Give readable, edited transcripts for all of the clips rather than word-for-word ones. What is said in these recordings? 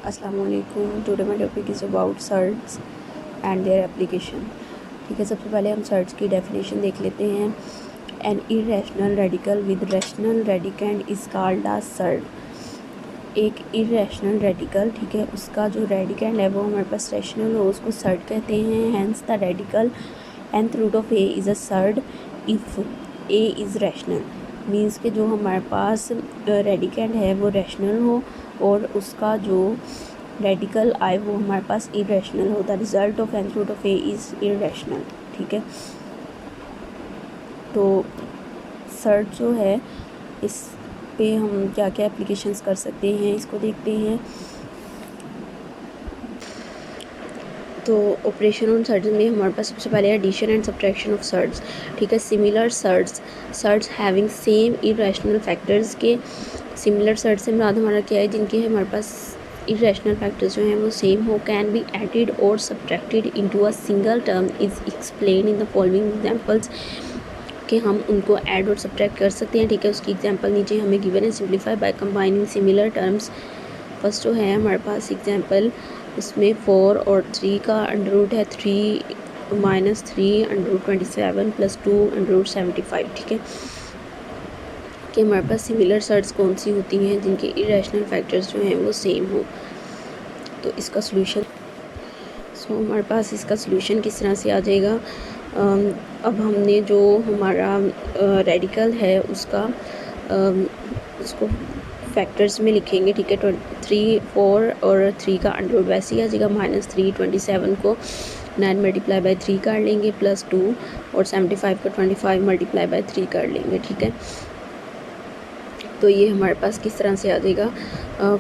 अस्सलामुअलैकुम। Today my topic is about shirts and their application. ठीक है, सबसे पहले हम सर्ट्स की डेफिनेशन देख लेते हैं। An irrational radical with rational radicand is called a surd. एक इरेशनल रेडिकल, ठीक है, उसका जो रेडिकेंड है वो हमारे पास रैशनल हो, उसको सर्ट कहते हैं। Hence the radical nth root of a is a surd if a is rational. Means के जो हमारे पास रेडिकेंड है वो रैशनल हो और उसका जो रेडिकल आए वो हमारे पास इरेशनल हो। The result of nth root of a is irrational. ठीक है, तो सर्ट जो है इस पे हम क्या क्या एप्लीकेशंस कर सकते हैं इसको देखते हैं। तो ऑपरेशन ऑन सर्ट्स में हमारे पास सबसे पहले addition and subtraction of surds. ठीक है, similar surds having same irrational factors के सिमिलर सर्ट से मुराद हमारा क्या है, जिनके हमारे पास इरेशनल फैक्टर्स जो हैं वो सेम हो। कैन बी एडिड और subtracted into a single term is explain in the following examples. कि हम उनको ऐड और सब्ट्रैक्ट कर सकते हैं। ठीक है, उसकी एग्जांपल नीचे हमें गिवन है। Simplify by combining similar terms. First जो है हमारे पास एग्जांपल, उसमें 4 और 3 का अंडर रूट है 3 minus 3 under root 27 plus 2 under root 75। ठीक है, कि हमारे पास सिमिलर सर्ट्स कौन सी होती हैं जिनके इरेशनल फैक्टर्स जो हैं वो सेम हो। तो इसका सोल्यूशन हमारे पास इसका सोल्यूशन किस तरह से आ जाएगा। अब हमने जो हमारा रेडिकल है उसको फैक्टर्स में लिखेंगे। ठीक है, 3 4 और 3 का अंडर रूट वैसे ही आ जाएगा। माइनस 3 27 को 9 मल्टीप्लाई बाई 3 कर लेंगे प्लस 2 और 75 को 25 मल्टीप्लाई बाई 3 कर लेंगे। ठीक है, तो ये हमारे पास किस तरह से आ जाएगा।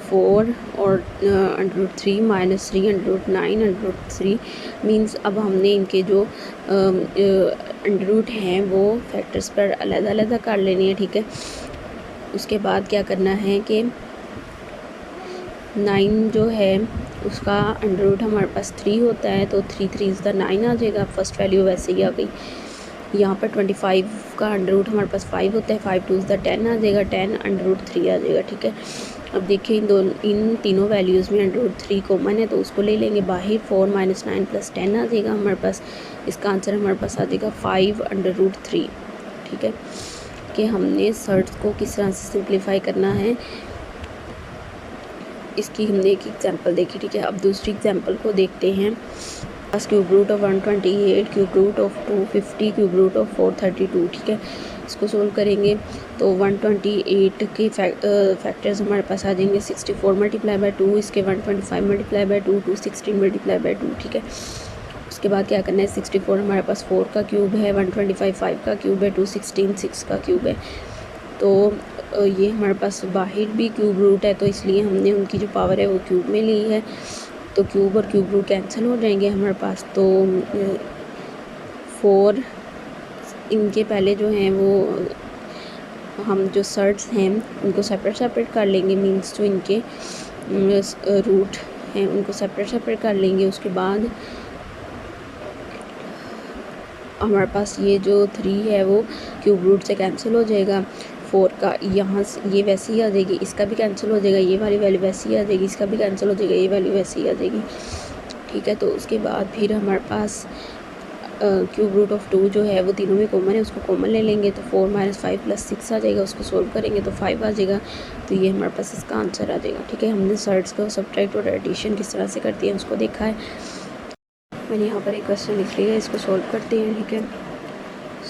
4 और under root 3 minus 3 under root 9 under root 3 means अब हमने इनके जो अंडर रूट हैं वो फैक्टर्स पर अलग-अलग कर लेनी है। ठीक है, उसके बाद क्या करना है कि 9 जो है उसका अंडर रूट हमारे पास 3 होता है, तो 3 3 इज़ द 9 आ जाएगा। फर्स्ट वैल्यू वैसे ही आ गई। यहाँ पर 25 का अंडर रूट हमारे पास 5 होता है, 5 2 इज़ द 10 आ जाएगा। 10 अंडर रूट 3 आ जाएगा। ठीक है, अब देखिए इन तीनों वैल्यूज़ में अंडर रूट 3 कॉमन है, तो उसको ले लेंगे बाहर। 4 माइनस 9 प्लस 10 आ जाएगा हमारे पास। इसका आंसर हमारे पास आ जाएगा 5 अंडर रूट 3। ठीक है, कि हमने सर्ट्स को किस तरह से सिंप्लीफाई करना है इसकी हमने एक एग्जांपल देखी। ठीक है, अब दूसरी एग्जांपल को देखते हैं। Cube root of 128, cube root of 250, cube root of 432। ठीक है, इसको सोल्व करेंगे तो 128 के फैक्टर्स हमारे पास आ जाएंगे 64 मल्टीप्लाई बाय 2, इसके 125 मल्टीप्लाई बाय 2, 216 मल्टीप्लाई बाय 2। ठीक है, उसके बाद क्या करना है, 64 हमारे पास 4 का क्यूब है, 125 5 का क्यूब है, 216 6 का क्यूब है। तो ये हमारे पास बाहर भी क्यूब रूट है, तो इसलिए हमने उनकी जो पावर है वो क्यूब में ली है। तो क्यूब और क्यूब रूट कैंसिल हो जाएंगे हमारे पास। तो 4 इनके पहले जो हैं वो हम जो सर्ट्स हैं उनको सेपरेट कर लेंगे। मीन्स जो इनके रूट हैं उनको सेपरेट कर लेंगे। उसके बाद हमारे पास ये जो 3 है वो क्यूब रूट से कैंसिल हो जाएगा। 4 का यहाँ से ये वैसे ही आ जाएगी, इसका भी कैंसिल हो जाएगा, ये वाली वैल्यू वैसे ही आ जाएगी, इसका भी कैंसिल हो जाएगा, ये वैल्यू वैसे ही आ जाएगी। ठीक है, तो उसके बाद फिर हमारे पास क्यूब रूट ऑफ 2 जो है वो तीनों में कॉमन है, उसको कॉमन ले लेंगे। तो 4 माइनस 5 प्लस 6 आ जाएगा, उसको सोल्व करेंगे तो 5 आ जाएगा। तो ये हमारे पास इसका आंसर आ जाएगा। ठीक है, हमने सर्ट्स को सब्ट्रैक्ट और एडिशन किस तरह से करती है उसको देखा है। मैंने यहाँ पर एक क्वेश्चन लिख लिया, इसको सोल्व करते हैं। ठीक है,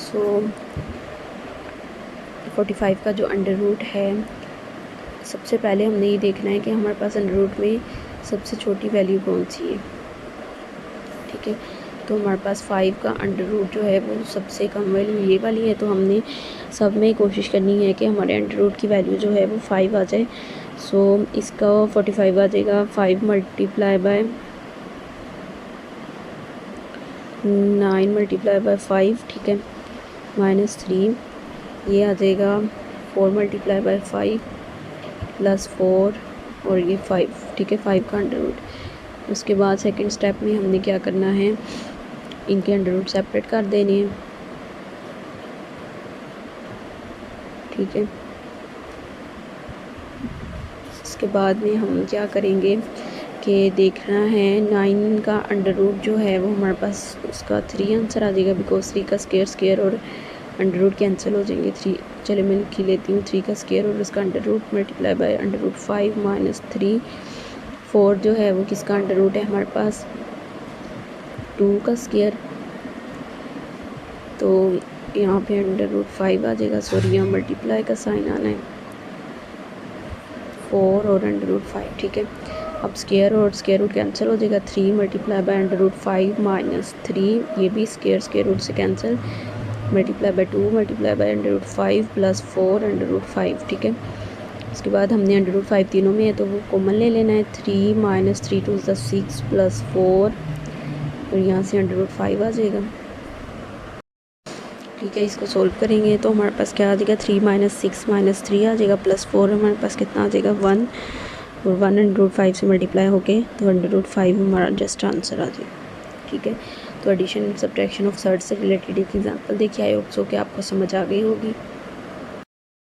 सो 45 का जो अंडर रूट है, सबसे पहले हमने ये देखना है कि हमारे पास अंडर रूट में सबसे छोटी वैल्यू कौन सी है। ठीक है, तो हमारे पास 5 का अंडर रूट जो है वो सबसे कम वैल्यू ये वाली है। तो हमने सब में कोशिश करनी है कि हमारे अंडर रूट की वैल्यू जो है वो 5 आ जाए। सो इसका 45 आ जाएगा 5 मल्टीप्लाई बाय 9 मल्टीप्लाई बाय 5। ठीक है, माइनस 3 ये आ जाएगा 4 मल्टीप्लाई बाय 5 प्लस 4 और ये 5। ठीक है, 5 का अंडर रूट। उसके बाद सेकंड स्टेप में हमने क्या करना है, इनके अंडर रूट सेपरेट कर देने हैं। ठीक है, इसके बाद में हम क्या करेंगे, कि देखना है 9 का अंडर रूट जो है वो हमारे पास उसका 3 आंसर आ जाएगा, बिकॉज 3 का स्केयर और अंडर रूट कैंसिल हो जाएंगे। 3 चले मैं लिख लेती हूँ, 3 का स्केयर और उसका under root multiply by under root 5 minus 3। 4 जो है वो किसका अंडर रूट है हमारे पास 2 का स्केयर, तो यहाँ पे अंडर रूट 5 आ जाएगा। सॉरी यहाँ मल्टीप्लाई का साइन आना है, 4 और अंडर रूट 5। ठीक है, अब स्केयर और स्केयर रूट कैंसिल हो जाएगा। 3 multiply by under root 5 minus 3, ये भी स्केयर रूट से cancel, multiply by 2 multiply by under root 5 plus 4 under root 5। ठीक है, उसके बाद हमने अंडर रूट 5 तीनों में है तो वो कॉमन ले लेना है। 3 माइनस 3 टू द 6 प्लस 4 और यहाँ से अंडर रूट 5 आ जाएगा। ठीक है, इसको सोल्व करेंगे तो हमारे पास क्या आ जाएगा, 3 माइनस 6 माइनस 3 आ जाएगा प्लस 4 हमारे पास कितना आ जाएगा 1, और 1 अंडर रूट 5 से मल्टीप्लाई होके तो अंडर रूट 5 हमारा जस्ट आंसर आ जाएगा। ठीक है, तो addition and subtraction of surd से रिलेटेड एक एग्जांपल देखिए, आई होप सो कि आपको समझ आ गई होगी।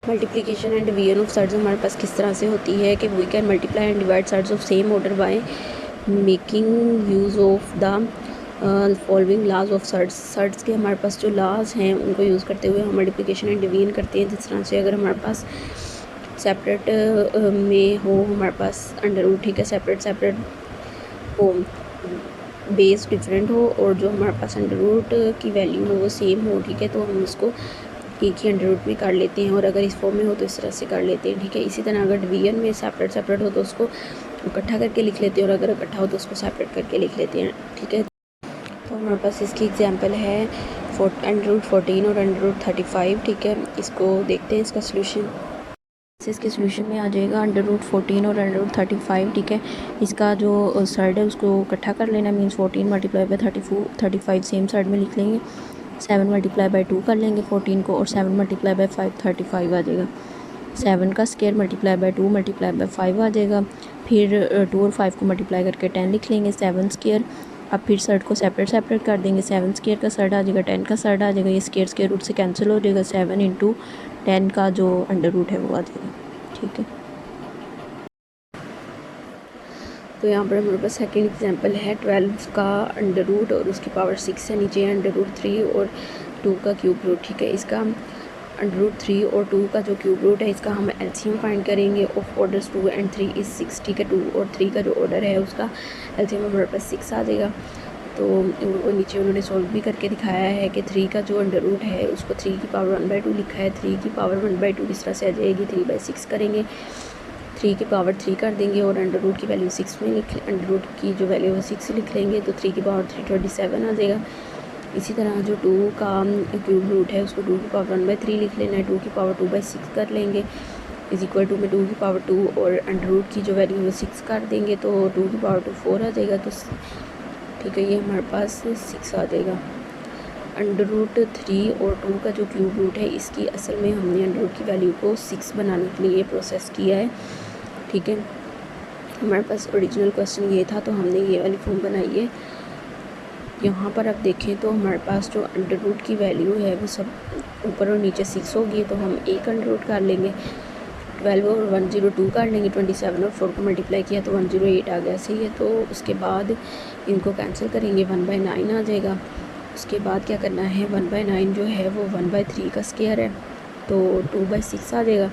Multiplication and division of surds हमारे पास किस तरह से होती है कि we can multiply and divide surds of same order by making use of the following laws of surds के हमारे पास जो लाज हैं उनको यूज़ करते हुए हम मल्टीप्लिकेशन एंड डिवीजन करते हैं। जिस तरह से अगर हमारे पास सेपरेट में हो हमारे पास अंडर रूट, ठीक है, सेपरेट हो, बेस डिफरेंट हो और जो हमारे पास अंडर रूट की वैल्यू हो वो सेम हो, ठीक है, तो हम उसको एक ही अंडर रूट में कर लेते हैं, और अगर इस फॉर्म में हो तो इस तरह से कर लेते हैं। ठीक है, इसी तरह अगर डिवीजन में सेपरेट हो तो उसको इकट्ठा करके लिख लेते हैं, और अगर इकट्ठा हो तो उसको सेपरेट करके लिख लेते हैं। ठीक है, तो हमारे पास इसकी एग्जांपल है अंडर रूट 14 और अंडर रूट 35। ठीक है, इसको देखते हैं इसका सोल्यूशन। इसके सोल्यूशन में आ जाएगा अंडर रूट 14 और अंडर रूट 35। ठीक है, इसका जो साइड है उसको इकट्ठा कर लेना, means 14 multiply by 35 same side में लिख लेंगे। 7 मल्टीप्लाई बाय 2 कर लेंगे 14 को, और 7 मल्टीप्लाई बाय 5 35 आ जाएगा। 7 का square multiply by 2 multiply bye 5 आ जाएगा। फिर 2 और 5 को मल्टीप्लाई करके 10 लिख लेंगे 7 स्केयर। अब फिर सर्ड को सेपरेट कर देंगे, 7 स्केयर का सर्ड आ जाएगा, 10 का सर्ड आ जाएगा, ये स्केयर रूट से कैंसिल हो जाएगा। 7 इंटू 10 का जो अंडर रूट है वो आ जाएगा। ठीक है, तो यहाँ पर हमारे पास सेकेंड एग्जांपल है 12 का अंडर रूट और उसकी पावर 6 है, नीचे अंडर रूट 3 और 2 का क्यूब रूट। ठीक है, इसका अंडर रूट 3 और 2 का जो क्यूब रूट है इसका हम एलसीएम फाइंड करेंगे ऑफ ऑर्डर्स 2 एंड 3 इज़ 6। ठीक है, 2 और 3 का जो ऑर्डर है उसका एलसीएम हमारे पास 6 आ जाएगा। तो नीचे उन्होंने सॉल्व भी करके दिखाया है कि 3 का जो अंडर रूट है उसको 3 की पावर 1/2 लिखा है। 3 की पावर 1/2 किस तरह से आ जाएगी, 3/6 करेंगे, 3 की पावर 3 कर देंगे और अंडर रूट की वैल्यू 6 में अंडर रूट की जो वैल्यू है 6 लिख लेंगे, तो 3 की पावर 327 आ जाएगा। इसी तरह जो 2 का क्यूब रूट है उसको 2 की पावर 1/3 लिख लेना है, 2 की पावर 2/6 कर लेंगे, इज इक्वल टू में 2 की पावर 2 और अंडर रूट की जो वैल्यू है 6 कर देंगे, तो 2 की पावर 2 4 आ जाएगा। तो ठीक है, ये हमारे पास 6 आ जाएगा। अंडर रूट 3 और 2 का जो क्यूब रूट है इसकी असल में हमने अंडर रूट की वैल्यू को 6 बनाने के लिए प्रोसेस किया है। ठीक है, हमारे पास ओरिजिनल क्वेश्चन ये था तो हमने ये वाली फॉर्म बनाई है। यहाँ पर अब देखें तो हमारे पास जो अंडर रूट की वैल्यू है वो सब ऊपर और नीचे 6 होगी, तो हम एक अंडर रूट कर लेंगे, 12 और 102 कर लेंगे, 27 और 4 को मल्टीप्लाई किया तो 108 आ गया। सही है, तो उसके बाद इनको कैंसिल करेंगे, 1/9 आ जाएगा। उसके बाद क्या करना है, 1/9 जो है वो 1/3 का स्केयर है, तो 2/6 आ जाएगा।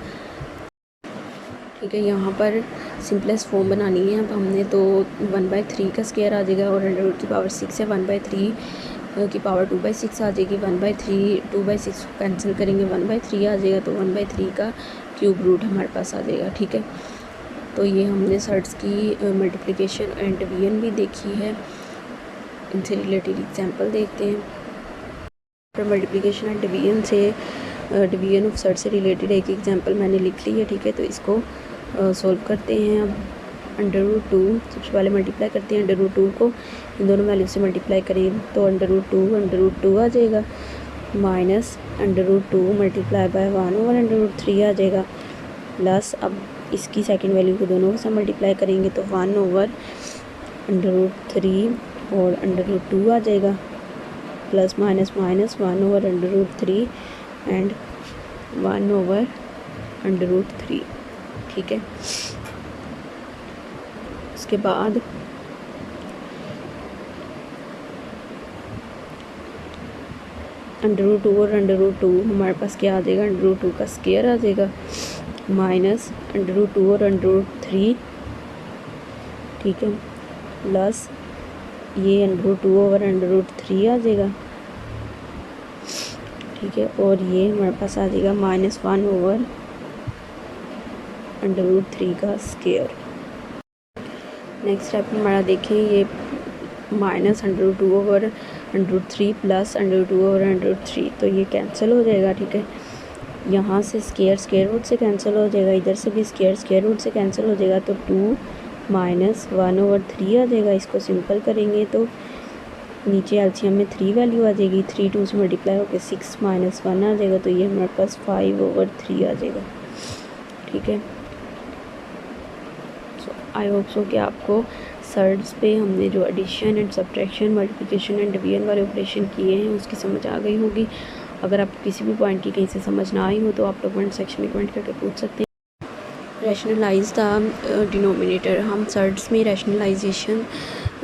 ठीक है, यहाँ पर सिंपलेस्ट फॉर्म बनानी है अब हमने, तो 1/3 का स्केयर आ जाएगा और अंडर रूट की पावर 6 है, 1/3 की पावर 2/6 आ जाएगी। 1/3 2/6 कैंसिल करेंगे, 1/3 आ जाएगा, तो 1/3 का क्यूब रूट हमारे पास आ जाएगा। ठीक है, तो ये हमने सर्ड्स की मल्टीप्लिकेशन एंड डिवीजन भी देखी है, इनसे रिलेटेड एग्जांपल देखते हैं। पर मल्टीप्लिकेशन एंड डिवीजन से डिवीजन ऑफ सर्ड से रिलेटेड एक एग्जांपल मैंने लिख ली है। ठीक है, तो इसको सॉल्व करते हैं। अब अंडर रूट 2 सबसे पहले मल्टीप्लाई करते हैं, अंडर रूट 2 को इन दोनों वैल्यू से मल्टीप्लाई करें तो अंडर रूट 2 आ जाएगा, minus under root 2 multiply by 1 over under root 3 आ जाएगा, प्लस अब इसकी सेकंड वैल्यू को दोनों के साथ मल्टीप्लाई करेंगे तो 1 ओवर अंडर रूट 3 और अंडर रूट 2 आ जाएगा, plus minus 1 over under root 3 and 1 over under root 3। ठीक है, उसके बाद अंडर रूट 2 और अंडर रूट 2 हमारे पास क्या आ जाएगा, अंडर रूट 2 का स्क्वायर आ जाएगा, माइनस अंडर रूट 2 और अंडर रूट 3, ठीक है, प्लस ये under root 2 over under root 3 आ जाएगा, ठीक है, और ये हमारे पास आ जाएगा -1 ओवर अंडर रूट 3 का स्क्वायर। नेक्स्ट स्टेप हमारा देखें, ये -√2 over under root 3 plus under root 2 over under root 3, तो ये कैंसिल हो जाएगा, ठीक है। यहाँ से स्क्वायर रूट से कैंसिल हो जाएगा, इधर से भी स्क्वायर रूट से कैंसिल हो जाएगा, तो 2 - 1 ओवर 3 आ जाएगा। इसको सिंपल करेंगे तो नीचे एलसीएम में 3 वैल्यू आ जाएगी, 3 2 से मल्टीप्लाई होकर 6 - 1 आ जाएगा, तो ये हमारे पास 5 ओवर 3 आ जाएगा, ठीक है। आई होप सो कि आपको सर्ड्स पे हमने जो addition and subtraction, multiplication and division वाले ऑपरेशन किए हैं उसकी समझ आ गई होगी। अगर आपको किसी भी पॉइंट की कहीं से समझ ना आई हो तो आप लोग कमेंट सेक्शन में कमेंट करके पूछ सकते हैं। रैशनलाइज द डिनोमिनेटर, हम सर्ड्स में रैशनलाइजेशन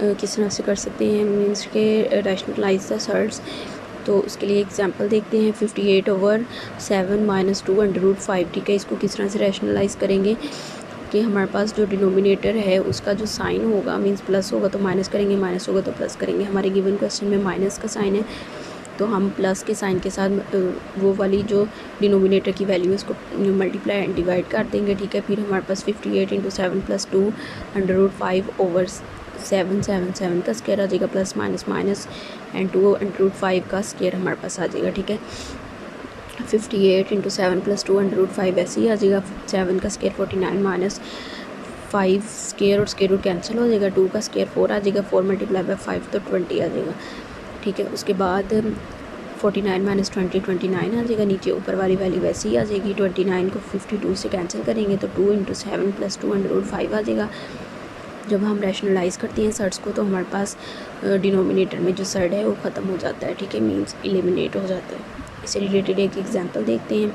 किस तरह से कर सकते हैं, मीन्स के रैशनलाइज द सर्ड्स। तो उसके लिए एग्जांपल देखते हैं, 58 ओवर 7 - 2 अंडर रूट 5, ठीक है। इसको किस तरह से रैशनलाइज करेंगे कि हमारे पास जो डिनोमिनेटर है उसका जो साइन होगा, मींस प्लस होगा तो माइनस करेंगे, माइनस होगा तो प्लस करेंगे। हमारे गिवन क्वेश्चन में माइनस का साइन है तो हम प्लस के साइन के साथ वो वाली जो डिनोमिनेटर की वैल्यू है उसको मल्टीप्लाई एंड डिवाइड कर देंगे, ठीक है। फिर हमारे पास 58 × 7 + 2 अंडर रूट 5 ओवर 7 7 7 का स्क्वायर आ जाएगा, plus minus minus and 2 under root 5 का स्क्वायर हमारे पास आ जाएगा, ठीक है। 58 × 7 + 2 अंडर रूट 5 ऐसे ही आ जाएगा, 7 का स्क्वायर 49 - 5 स्क्वायर और स्क्वायर रूट कैंसिल हो जाएगा, 2 का स्क्वायर 4 आ जाएगा, 4 × 5 तो 20 आ जाएगा, ठीक है। उसके बाद 49 - 20 29 आ जाएगा, नीचे ऊपर वाली वैल्यू वैसे ही आ जाएगी। 29 को 52 से कैंसिल करेंगे तो 2 × 7 + 2 अंडर रूट 5 आ जाएगा। जब हम रैशनलाइज करते हैं सर्ड्स को तो हमारे पास डिनोमिनेटर में जो सर्ड है वो ख़त्म हो जाता है, ठीक है, मीन्स एलिमिनेट हो जाता है। इससे रिलेटेड एक एग्जांपल देखते हैं,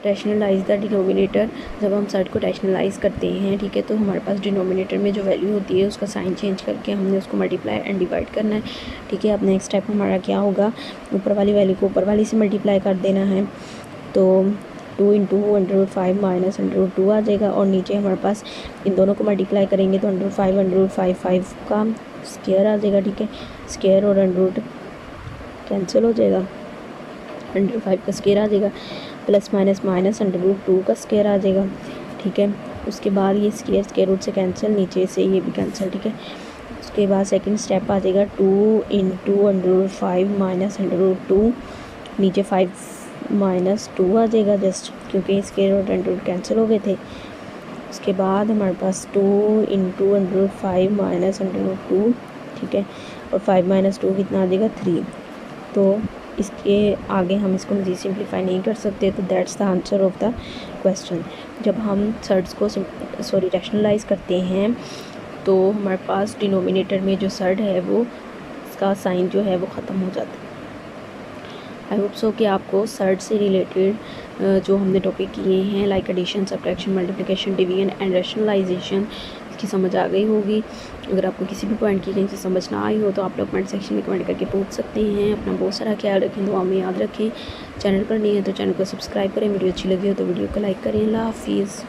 रैशनलाइज द डिनोमिनेटर। जब हम सर्ड को रैशनलाइज करते हैं, ठीक है, तो हमारे पास डिनोमिनेटर में जो वैल्यू होती है उसका साइन चेंज करके हमने उसको मल्टीप्लाई एंड डिवाइड करना है, ठीक है। अब नेक्स्ट स्टेप हमारा क्या होगा, ऊपर वाली वैल्यू को ऊपर वाली से मल्टीप्लाई कर देना है, तो 2 × under root 5 minus under root 2 आ जाएगा, और नीचे हमारे पास इन दोनों को मल्टीप्लाई करेंगे तो अंडर रूट 5 का स्क्वायर आ जाएगा, ठीक है। स्क्वायर और अंडर रूट कैंसिल हो जाएगा, अंडर रूट 5 का स्क्वायर आ जाएगा, plus minus minus under root 2 का स्क्वायर आ जाएगा, ठीक है। उसके बाद ये स्क्वायर रूट से कैंसिल, नीचे से ये भी कैंसिल, ठीक है। उसके बाद सेकंड स्टेप आ जाएगा 2 × under root 5 minus under root 2, नीचे 5 - 2 आ जाएगा जस्ट, क्योंकि स्क्वायर और अंडर रूट कैंसिल हो गए थे। उसके बाद हमारे पास 2 × under root 5 minus under root 2, ठीक है, और 5 - 2 कितना आ जाएगा 3। तो इसके आगे हम इसको मज़ीद सिंप्लीफाई नहीं कर सकते, तो that's the answer of the question. जब हम सर्ड्स को रैशनलाइज करते हैं तो हमारे पास डिनोमिनेटर में जो सर्ड है वो इसका साइन जो है वो ख़त्म हो जाता है। आई होप सो कि आपको सर्ड से रिलेटेड जो हमने टॉपिक किए हैं like addition, subtraction, multiplication, division and rationalisation की समझ आ गई होगी। अगर आपको किसी भी पॉइंट की कहीं से समझ ना आई हो तो आप लोग कमेंट सेक्शन में कमेंट करके पूछ सकते हैं। अपना बहुत सारा ख्याल रखें, दुआ में याद रखें। चैनल पर नहीं है तो चैनल को सब्सक्राइब करें, वीडियो अच्छी लगी हो तो वीडियो को लाइक करें। अल्लाह हाफिज़।